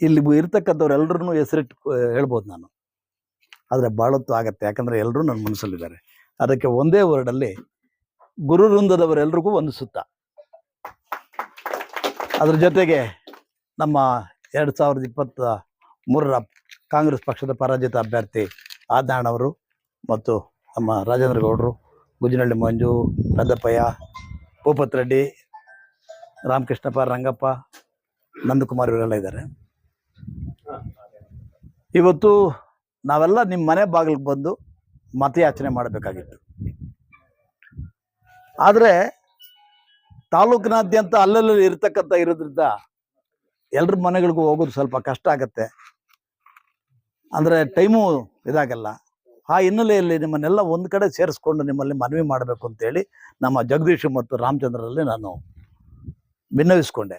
ಇಲ್ಲಿ ಇರ್ತಕ್ಕಂಥವ್ರೆಲ್ಲರೂ ಹೆಸರಿಟ್ಟು ಹೇಳ್ಬೋದು ನಾನು, ಆದರೆ ಭಾಳತ್ತು ಆಗತ್ತೆ. ಯಾಕಂದರೆ ಎಲ್ಲರೂ ನನ್ನ ಮನಸ್ಸಲ್ಲಿದ್ದಾರೆ. ಅದಕ್ಕೆ ಒಂದೇ ವರ್ಡಲ್ಲಿ ಗುರು ವೃಂದದವರೆಲ್ರಿಗೂ ಒಂದು ಸುತ್ತ. ಅದ್ರ ಜೊತೆಗೆ ನಮ್ಮ 2023ರ ಕಾಂಗ್ರೆಸ್ ಪಕ್ಷದ ಪರಾಜಿತ ಅಭ್ಯರ್ಥಿ ಆದಣ್ಣವರು ಮತ್ತು ನಮ್ಮ ರಾಜೇಂದ್ರ ಗೌಡರು, ಗುಜ್ಜಿನಹಳ್ಳಿ ಮಂಜು, ಪೆದ್ದಪ್ಪಯ್ಯ, ಭೂಪತ್ ರೆಡ್ಡಿ, ರಾಮಕೃಷ್ಣಪ್ಪ, ರಂಗಪ್ಪ, ನಂದಕುಮಾರ್ ಇವರೆಲ್ಲ ಇದ್ದಾರೆ. ಇವತ್ತು ನಾವೆಲ್ಲ ನಿಮ್ಮ ಮನೆ ಬಾಗಿಲಿಗೆ ಬಂದು ಮತಯಾಚನೆ ಮಾಡಬೇಕಾಗಿತ್ತು. ಆದರೆ ತಾಲೂಕಿನಾದ್ಯಂತ ಅಲ್ಲಲ್ಲಿ ಇರೋದ್ರಿಂದ ಎಲ್ಲರ ಮನೆಗಳಿಗೂ ಹೋಗೋದು ಸ್ವಲ್ಪ ಕಷ್ಟ ಆಗತ್ತೆ, ಅಂದರೆ ಟೈಮು ಇದಾಗಲ್ಲ. ಆ ಹಿನ್ನೆಲೆಯಲ್ಲಿ ನಿಮ್ಮನ್ನೆಲ್ಲ ಒಂದು ಕಡೆ ಸೇರಿಸ್ಕೊಂಡು ನಿಮ್ಮಲ್ಲಿ ಮನವಿ ಮಾಡಬೇಕು ಅಂತೇಳಿ ನಮ್ಮ ಜಗದೀಶ್ ಮತ್ತು ರಾಮಚಂದ್ರಲ್ಲಿ ನಾನು ಭಿನ್ನವಿಸ್ಕೊಂಡೆ.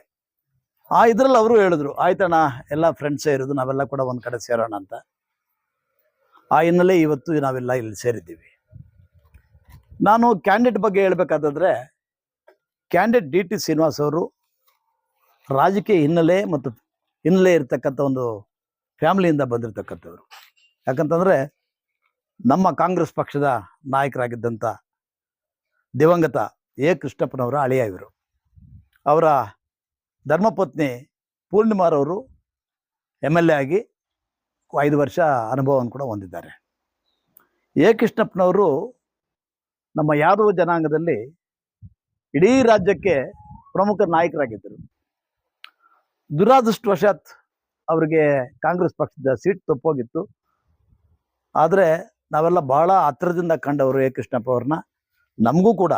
ಇದರಲ್ಲಿ ಅವರು ಹೇಳಿದ್ರು, ಆಯ್ತಣ್ಣ ಎಲ್ಲ ಫ್ರೆಂಡ್ಸೇ ಇರೋದು, ನಾವೆಲ್ಲ ಕೂಡ ಒಂದು ಕಡೆ ಸೇರೋಣ ಅಂತ. ಆ ಹಿನ್ನೆಲೆ ಇವತ್ತು ನಾವೆಲ್ಲ ಇಲ್ಲಿ ಸೇರಿದ್ದೀವಿ. ನಾನು ಕ್ಯಾಂಡಿಡೇಟ್ ಬಗ್ಗೆ ಹೇಳ್ಬೇಕಾದ್ರೆ, ಕ್ಯಾಂಡಿಡೇಟ್ DT ಶ್ರೀನಿವಾಸ್ ಅವರು ರಾಜಕೀಯ ಹಿನ್ನೆಲೆ ಇರ್ತಕ್ಕಂಥ ಒಂದು ಫ್ಯಾಮಿಲಿಯಿಂದ ಬಂದಿರತಕ್ಕಂಥವ್ರು. ಯಾಕಂತಂದರೆ ನಮ್ಮ ಕಾಂಗ್ರೆಸ್ ಪಕ್ಷದ ನಾಯಕರಾಗಿದ್ದಂಥ ದಿವಂಗತ A. ಕೃಷ್ಣಪ್ಪನವರ ಅಳಿಯ ಇವರು. ಅವರ ಧರ್ಮಪತ್ನಿ ಪೂರ್ಣಿಮಾರವರು MLA ಆಗಿ 5 ವರ್ಷ ಅನುಭವವನ್ನು ಕೂಡ ಹೊಂದಿದ್ದಾರೆ. A. ಕೃಷ್ಣಪ್ಪನವರು ನಮ್ಮ ಯಾದವ ಜನಾಂಗದಲ್ಲಿ ಇಡೀ ರಾಜ್ಯಕ್ಕೆ ಪ್ರಮುಖ ನಾಯಕರಾಗಿದ್ದರು. ದುರಾದೃಷ್ಟವಶಾತ್ ಅವರಿಗೆ ಕಾಂಗ್ರೆಸ್ ಪಕ್ಷದ ಸೀಟ್ ತಪ್ಪೋಗಿತ್ತು. ಆದರೆ ನಾವೆಲ್ಲ ಭಾಳ ಹತ್ತಿರದಿಂದ ಕಂಡವರು A. ಕೃಷ್ಣಪ್ಪ ಅವ್ರನ್ನ. ನಮಗೂ ಕೂಡ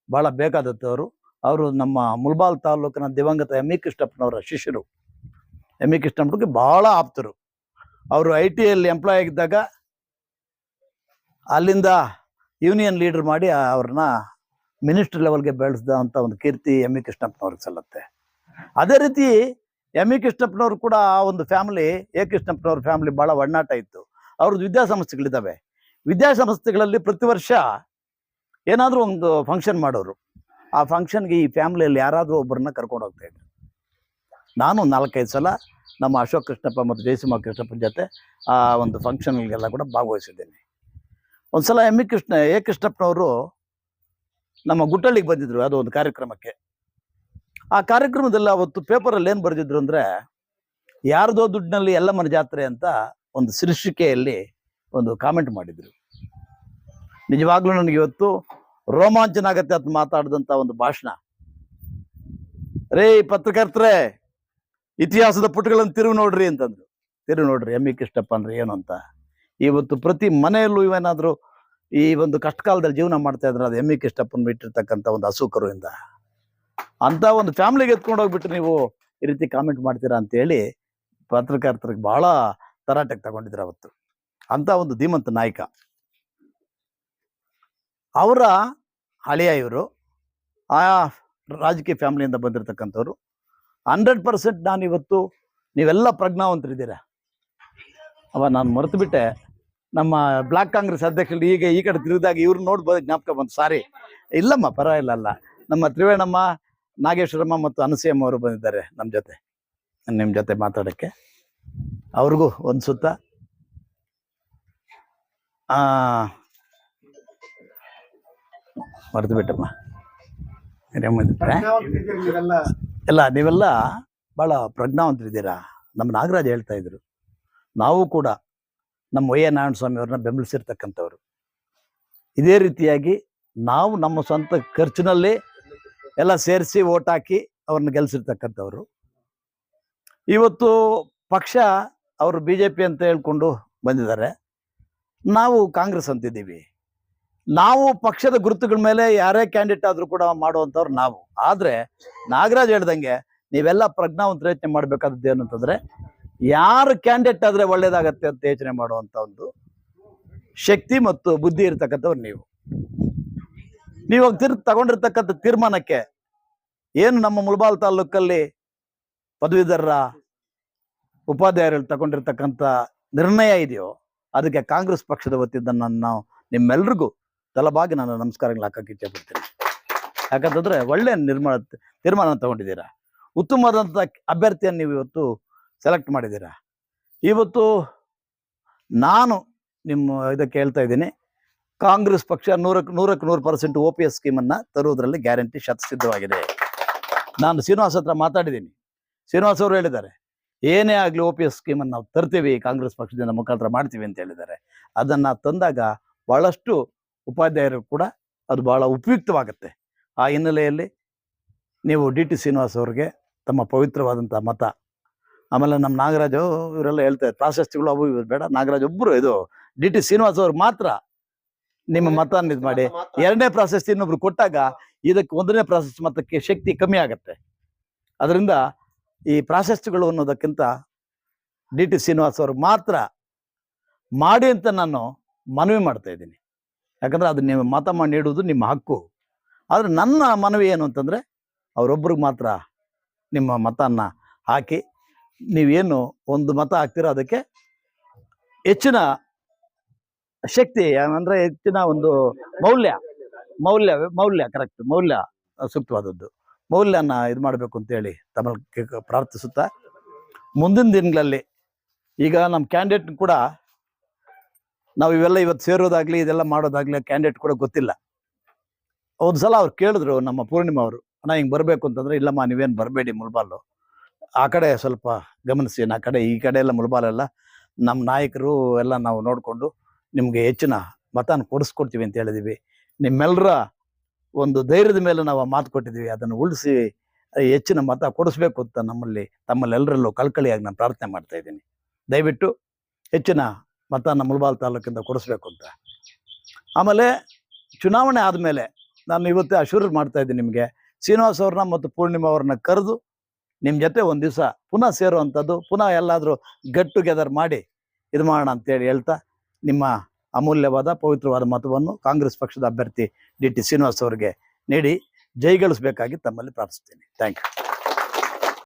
ಭಾಳ ಬೇಕಾದತ್ತವರು. ಅವರು ನಮ್ಮ ಮುಲ್ಬಾಲ್ ತಾಲೂಕಿನ ದಿವಂಗತ M.E. ಕೃಷ್ಣಪ್ಪನವರ ಶಿಷ್ಯರು. M.E. ಕೃಷ್ಣಪ್ಪನಿಗೆ ಭಾಳ ಆಪ್ತರು. ಅವರು ITಯಲ್ಲಿ ಎಂಪ್ಲಾಯ್ ಆಗಿದ್ದಾಗ ಅಲ್ಲಿಂದ ಯೂನಿಯನ್ ಲೀಡರ್ ಮಾಡಿ ಅವ್ರನ್ನ ಮಿನಿಸ್ಟ್ರಿ ಲೆವೆಲ್ಗೆ ಬೆಳೆಸಿದಂಥ ಒಂದು ಕೀರ್ತಿ M.E. ಕೃಷ್ಣಪ್ಪನವ್ರಿಗೆ ಸಲ್ಲತ್ತೆ. ಅದೇ ರೀತಿ M.E. ಕೃಷ್ಣಪ್ಪನವ್ರು ಕೂಡ ಆ ಒಂದು ಫ್ಯಾಮಿಲಿ, A. ಕೃಷ್ಣಪ್ಪನವ್ರ ಫ್ಯಾಮಿಲಿ ಭಾಳ ಒಡನಾಟ ಇತ್ತು. ಅವ್ರದ್ದು ವಿದ್ಯಾಸಂಸ್ಥೆಗಳಿದ್ದಾವೆ. ವಿದ್ಯಾಸಂಸ್ಥೆಗಳಲ್ಲಿ ಪ್ರತಿ ವರ್ಷ ಏನಾದರೂ ಒಂದು ಫಂಕ್ಷನ್ ಮಾಡೋರು. ಆ ಫಂಕ್ಷನ್ಗೆ ಈ ಫ್ಯಾಮಿಲಿಯಲ್ಲಿ ಯಾರಾದರೂ ಒಬ್ಬರನ್ನ ಕರ್ಕೊಂಡು ಹೋಗ್ತಾಯಿದ್ರು. ನಾನು 4-5 ಸಲ ನಮ್ಮ ಅಶೋಕ್ ಕೃಷ್ಣಪ್ಪ ಮತ್ತು ಜಯಸಿಂಹ ಕೃಷ್ಣಪ್ಪನ ಜೊತೆ ಆ ಒಂದು ಫಂಕ್ಷನ್ಗಳಿಗೆಲ್ಲ ಕೂಡ ಭಾಗವಹಿಸಿದ್ದೇನೆ. ಒಂದು ಸಲ A. ಕೃಷ್ಣಪ್ಪನವರು ನಮ್ಮ ಗುಟ್ಟಳ್ಳಿಗೆ ಬಂದಿದ್ರು, ಅದು ಒಂದು ಕಾರ್ಯಕ್ರಮಕ್ಕೆ. ಆ ಕಾರ್ಯಕ್ರಮದಲ್ಲಿ ಅವತ್ತು ಪೇಪರಲ್ಲಿ ಏನು ಬರೆದಿದ್ರು ಅಂದರೆ, ಯಾರ್ದೋ ದುಡ್ಡಿನಲ್ಲಿ ಎಲ್ಲಮ್ಮನ ಜಾತ್ರೆ ಅಂತ ಒಂದು ಶೀರ್ಷಿಕೆಯಲ್ಲಿ ಒಂದು ಕಾಮೆಂಟ್ ಮಾಡಿದರು. ನಿಜವಾಗ್ಲೂ ನನಗೆ ಇವತ್ತು ರೋಮಾಂಚನ ಆಗತ್ತೆ ಅಂತ ಮಾತಾಡಿದಂಥ ಒಂದು ಭಾಷಣ. ರೇ ಪತ್ರಕರ್ತರೇ, ಇತಿಹಾಸದ ಪುಟಗಳನ್ನು ತಿರುಗಿ ನೋಡ್ರಿ ಅಂತಂದ್ರು. ತಿರುಗಿ ನೋಡ್ರಿ M.E. ಕೃಷ್ಣಪ್ಪ ಅಂದ್ರೆ ಏನು ಅಂತ. ಇವತ್ತು ಪ್ರತಿ ಮನೆಯಲ್ಲೂ ಇವೇನಾದರೂ ಈ ಒಂದು ಕಷ್ಟಕಾಲದಲ್ಲಿ ಜೀವನ ಮಾಡ್ತಾ ಇದ್ರೆ ಅದು M.E. ಕೃಷ್ಣಪ್ಪನ ಬಿಟ್ಟಿರ್ತಕ್ಕಂಥ ಒಂದು ಹಸುಕರುವಿಂದ. ಅಂಥ ಒಂದು ಫ್ಯಾಮಿಲಿಗೆ ಎತ್ಕೊಂಡು ಹೋಗ್ಬಿಟ್ಟು ನೀವು ಈ ರೀತಿ ಕಾಮೆಂಟ್ ಮಾಡ್ತೀರಾ ಅಂತೇಳಿ ಪತ್ರಕರ್ತರಿಗೆ ಭಾಳ ತರಾಟೆಗೆ ತಗೊಂಡಿದ್ರು ಅವತ್ತು. ಅಂಥ ಒಂದು ಧೀಮಂತ ನಾಯಕ. ಅವರ ಹಳೆಯ ಇವರು ಆ ರಾಜಕೀಯ ಫ್ಯಾಮಿಲಿಯಿಂದ ಬಂದಿರತಕ್ಕಂಥವ್ರು. 100% ನಾನಿವತ್ತು ನೀವೆಲ್ಲ ಪ್ರಜ್ಞಾವಂತರಿದ್ದೀರಾ. ನಾನು ಮರೆತು ಬಿಟ್ಟೆ, ನಮ್ಮ ಬ್ಲಾಕ್ ಕಾಂಗ್ರೆಸ್ ಅಧ್ಯಕ್ಷರು ಈಗ ಈ ಕಡೆ ತಿರುಗಿದಾಗ ಇವ್ರು ನೋಡ್ಬೋದು, ಜ್ಞಾಪಕ ಬಂತು. ಸಾರಿ, ಇಲ್ಲಮ್ಮ ಪರವಾಗಿಲ್ಲ. ನಮ್ಮ ತ್ರಿವೇಣಮ್ಮ, ನಾಗೇಶ್ವರಮ್ಮ ಮತ್ತು ಅನಸೂಯಮ್ಮ ಅವರು ಬಂದಿದ್ದಾರೆ ನಿಮ್ಮ ಜೊತೆ ಮಾತಾಡೋಕ್ಕೆ. ಅವ್ರಿಗೂ ಒಂದು ಸುತ್ತ. ಮರೆತು ಬಿಟ್ಟಮ್ಮ. ಎಲ್ಲ ನೀವೆಲ್ಲ ಭಾಳ ಪ್ರಜ್ಞಾವಂತರಿದ್ದೀರಾ. ನಮ್ಮ ನಾಗರಾಜ್ ಹೇಳ್ತಾ ಇದ್ರು, ನಾವು ಕೂಡ ನಮ್ಮ ವೈ. ನಾರಾಯಣ ಸ್ವಾಮಿ ಅವ್ರನ್ನ ಬೆಂಬಲಿಸಿರ್ತಕ್ಕಂಥವ್ರು. ಇದೇ ರೀತಿಯಾಗಿ ನಾವು ನಮ್ಮ ಸ್ವಂತ ಖರ್ಚಿನಲ್ಲಿ ಎಲ್ಲ ಸೇರಿಸಿ ಓಟ್ ಹಾಕಿ ಅವ್ರನ್ನ ಗೆಲ್ಲಿಸಿರ್ತಕ್ಕಂಥವ್ರು. ಇವತ್ತು ಪಕ್ಷ ಅವರು BJP ಅಂತ ಹೇಳ್ಕೊಂಡು ಬಂದಿದ್ದಾರೆ, ನಾವು ಕಾಂಗ್ರೆಸ್ ಅಂತಿದ್ದೀವಿ. ನಾವು ಪಕ್ಷದ ಗುರುತುಗಳ ಮೇಲೆ ಯಾರೇ ಕ್ಯಾಂಡಿಡೇಟ್ ಆದರೂ ಕೂಡ ಮಾಡುವಂಥವ್ರು ನಾವು. ಆದರೆ ನಾಗರಾಜ್ ಹೇಳ್ದಂಗೆ ನೀವೆಲ್ಲ ಪ್ರಜ್ಞಾವಂತ ಯೋಚನೆ ಮಾಡಬೇಕಾದದ್ದು ಏನು ಅಂತಂದರೆ, ಯಾರು ಕ್ಯಾಂಡಿಡೇಟ್ ಆದರೆ ಒಳ್ಳೇದಾಗತ್ತೆ ಅಂತ ಯೋಚನೆ ಮಾಡುವಂಥ ಒಂದು ಶಕ್ತಿ ಮತ್ತು ಬುದ್ಧಿ ಇರ್ತಕ್ಕಂಥವ್ರು ನೀವು ತಗೊಂಡಿರ್ತಕ್ಕಂಥ ತೀರ್ಮಾನಕ್ಕೆ ಏನು ನಮ್ಮ ಮುಲ್ಬಾಲ್ ತಾಲೂಕಲ್ಲಿ ಪದವೀಧರರ ಉಪಾಧ್ಯಾಯರಲ್ಲಿ ತಗೊಂಡಿರ್ತಕ್ಕಂಥ ನಿರ್ಣಯ ಇದೆಯೋ, ಅದಕ್ಕೆ ಕಾಂಗ್ರೆಸ್ ಪಕ್ಷದ ವತಿಯಿಂದ ನಾನು ನಿಮ್ಮೆಲ್ರಿಗೂ ತಲಬಾಗಿ ನಾನು ನಮಸ್ಕಾರಗಳು ಹಾಕಕ್ಕೆ ಇಚ್ಛೆ ಪಡ್ತೀನಿ. ಯಾಕಂತಂದ್ರೆ ಒಳ್ಳೆ ತೀರ್ಮಾನ ತಗೊಂಡಿದ್ದೀರಾ. ಉತ್ತಮವಾದಂಥ ಅಭ್ಯರ್ಥಿಯನ್ನು ನೀವು ಇವತ್ತು ಸೆಲೆಕ್ಟ್ ಮಾಡಿದ್ದೀರಾ. ಇವತ್ತು ನಾನು ನಿಮ್ಮ ಇದಕ್ಕೆ ಹೇಳ್ತಾ ಇದ್ದೀನಿ, ಕಾಂಗ್ರೆಸ್ ಪಕ್ಷ 100% OPS ಸ್ಕೀಮನ್ನು ತರುವುದರಲ್ಲಿ ಗ್ಯಾರಂಟಿ ಶತಸಿದ್ಧವಾಗಿದೆ. ನಾನು ಶ್ರೀನಿವಾಸ್ ಹತ್ರ ಮಾತಾಡಿದ್ದೀನಿ. ಶ್ರೀನಿವಾಸ್ ಅವರು ಹೇಳಿದ್ದಾರೆ, ಏನೇ ಆಗಲಿ OPS ಸ್ಕೀಮನ್ನು ನಾವು ತರ್ತೀವಿ, ಕಾಂಗ್ರೆಸ್ ಪಕ್ಷದಿಂದ ಮುಖಾಂತರ ಮಾಡ್ತೀವಿ ಅಂತ ಹೇಳಿದ್ದಾರೆ. ಅದನ್ನು ತಂದಾಗ ಭಾಳಷ್ಟು ಉಪಾಧ್ಯಾಯರು ಕೂಡ ಅದು ಭಾಳ ಉಪಯುಕ್ತವಾಗುತ್ತೆ. ಆ ಹಿನ್ನೆಲೆಯಲ್ಲಿ ನೀವು DT ಶ್ರೀನಿವಾಸ್ ಅವ್ರಿಗೆ ತಮ್ಮ ಪವಿತ್ರವಾದಂಥ ಮತ, ಆಮೇಲೆ ನಮ್ಮ ನಾಗರಾಜು ಇವರೆಲ್ಲ ಹೇಳ್ತಾರೆ ಪ್ರಾಶಸ್ತಿಗಳು ಅವು ಇವು ಬೇಡ, ನಾಗರಾಜ್ ಒಬ್ಬರು ಇದು DT ಶ್ರೀನಿವಾಸ್ ಅವ್ರಿಗೆ ಮಾತ್ರ ನಿಮ್ಮ ಮತವನ್ನು ಇದು ಮಾಡಿ, 2ನೇ ಪ್ರಾಶಸ್ತಿ ಇನ್ನೊಬ್ರು ಕೊಟ್ಟಾಗ ಇದಕ್ಕೆ 1ನೇ ಪ್ರಾಶಸ್ತಿ ಮತಕ್ಕೆ ಶಕ್ತಿ ಕಮ್ಮಿ ಆಗುತ್ತೆ. ಅದರಿಂದ ಈ ಪ್ರಾಶಸ್ತಿಗಳು ಅನ್ನೋದಕ್ಕಿಂತ DT ಶ್ರೀನಿವಾಸ್ ಅವ್ರಿಗೆ ಮಾತ್ರ ಮಾಡಿ ಅಂತ ನಾನು ಮನವಿ ಮಾಡ್ತಾ ಇದ್ದೀನಿ. ಯಾಕಂದ್ರೆ ಅದು ನೀವು ಮತ ಮಾಡಿ ನೀಡುವುದು ನಿಮ್ಮ ಹಕ್ಕು. ಆದರೆ ನನ್ನ ಮನವಿ ಏನು ಅಂತಂದರೆ, ಅವರೊಬ್ರಿಗೆ ಮಾತ್ರ ನಿಮ್ಮ ಮತನ ಹಾಕಿ, ನೀವೇನು ಒಂದು ಮತ ಹಾಕ್ತೀರೋ ಅದಕ್ಕೆ ಹೆಚ್ಚಿನ ಶಕ್ತಿ, ಅಂದರೆ ಹೆಚ್ಚಿನ ಒಂದು ಮೌಲ್ಯ ಕರೆಕ್ಟ್, ಮೌಲ್ಯ ಸೂಕ್ತವಾದದ್ದು ಮೌಲ್ಯನ ಇದು ಮಾಡಬೇಕು ಅಂತೇಳಿ ತಮ್ಮಲ್ಲಿ ಪ್ರಾರ್ಥಿಸುತ್ತಾ, ಮುಂದಿನ ದಿನಗಳಲ್ಲಿ ಈಗ ನಮ್ಮ ಕ್ಯಾಂಡಿಡೇಟ್ ಕೂಡ ನಾವು ಇವೆಲ್ಲ ಇವತ್ತು ಸೇರೋದಾಗ್ಲಿ ಇದೆಲ್ಲ ಮಾಡೋದಾಗ್ಲಿ ಕ್ಯಾಂಡಿಡೇಟ್ ಕೂಡ ಗೊತ್ತಿಲ್ಲ. ಒಂದು ಸಲ ಅವ್ರು ಕೇಳಿದ್ರು ನಮ್ಮ ಪೂರ್ಣಿಮಾ ಅವರು, ಅಣ್ಣ ಹಿಂಗೆ ಬರಬೇಕು ಅಂತಂದ್ರೆ, ಇಲ್ಲಮ್ಮ ನೀವೇನು ಬರಬೇಡಿ ಮುಲ್ಬಾಲು, ಆ ಕಡೆ ಸ್ವಲ್ಪ ಗಮನಿಸಿ, ಆ ಕಡೆ ಈ ಕಡೆ ಎಲ್ಲ ಮುಲ್ಬಾಲೆಲ್ಲ ನಮ್ಮ ನಾಯಕರು ಎಲ್ಲ ನಾವು ನೋಡಿಕೊಂಡು ನಿಮಗೆ ಹೆಚ್ಚಿನ ಮತನ ಕೊಡಿಸ್ಕೊಡ್ತೀವಿ ಅಂತ ಹೇಳಿದ್ದೀವಿ. ನಿಮ್ಮೆಲ್ಲರ ಒಂದು ಧೈರ್ಯದ ಮೇಲೆ ನಾವು ಮಾತು ಕೊಟ್ಟಿದ್ದೀವಿ, ಅದನ್ನು ಉಳಿಸಿ ಹೆಚ್ಚಿನ ಮತ ಕೊಡಿಸ್ಬೇಕು ಅಂತ ತಮ್ಮಲ್ಲೆಲ್ಲರಲ್ಲೂ ಕಳ್ಕಳಿಯಾಗಿ ನಾನು ಪ್ರಾರ್ಥನೆ ಮಾಡ್ತಾ ಇದ್ದೀನಿ. ದಯವಿಟ್ಟು ಹೆಚ್ಚಿನ ಮತನ ಮುಲ್ಬಾಲ್ ತಾಲೂಕಿಂದ ಕೊಡಿಸ್ಬೇಕು ಅಂತ. ಆಮೇಲೆ ಚುನಾವಣೆ ಆದಮೇಲೆ ನಾನು ಇವತ್ತೇ ಅಶ್ಯೂರ್ ಮಾಡ್ತಾ ಇದ್ದೀನಿ ನಿಮಗೆ, ಶ್ರೀನಿವಾಸ್ ಅವ್ರನ್ನ ಮತ್ತು ಪೂರ್ಣಿಮಾ ಅವ್ರನ್ನ ಕರೆದು ನಿಮ್ಮ ಜೊತೆ ಒಂದು ದಿವಸ ಪುನಃ ಸೇರುವಂಥದ್ದು, ಪುನಃ ಎಲ್ಲಾದರೂ ಗೆಟ್ ಟುಗೆದರ್ ಮಾಡಿ ಇದು ಮಾಡೋಣ ಅಂತೇಳಿ ಹೇಳ್ತಾ, ನಿಮ್ಮ ಅಮೂಲ್ಯವಾದ ಪವಿತ್ರವಾದ ಮತವನ್ನು ಕಾಂಗ್ರೆಸ್ ಪಕ್ಷದ ಅಭ್ಯರ್ಥಿ DT ಶ್ರೀನಿವಾಸ್ ಅವರಿಗೆ ನೀಡಿ ಜೈಗಳಿಸಬೇಕಾಗಿ ತಮ್ಮಲ್ಲಿ ಪ್ರಾರ್ಥಿಸ್ತೀನಿ. Thank you.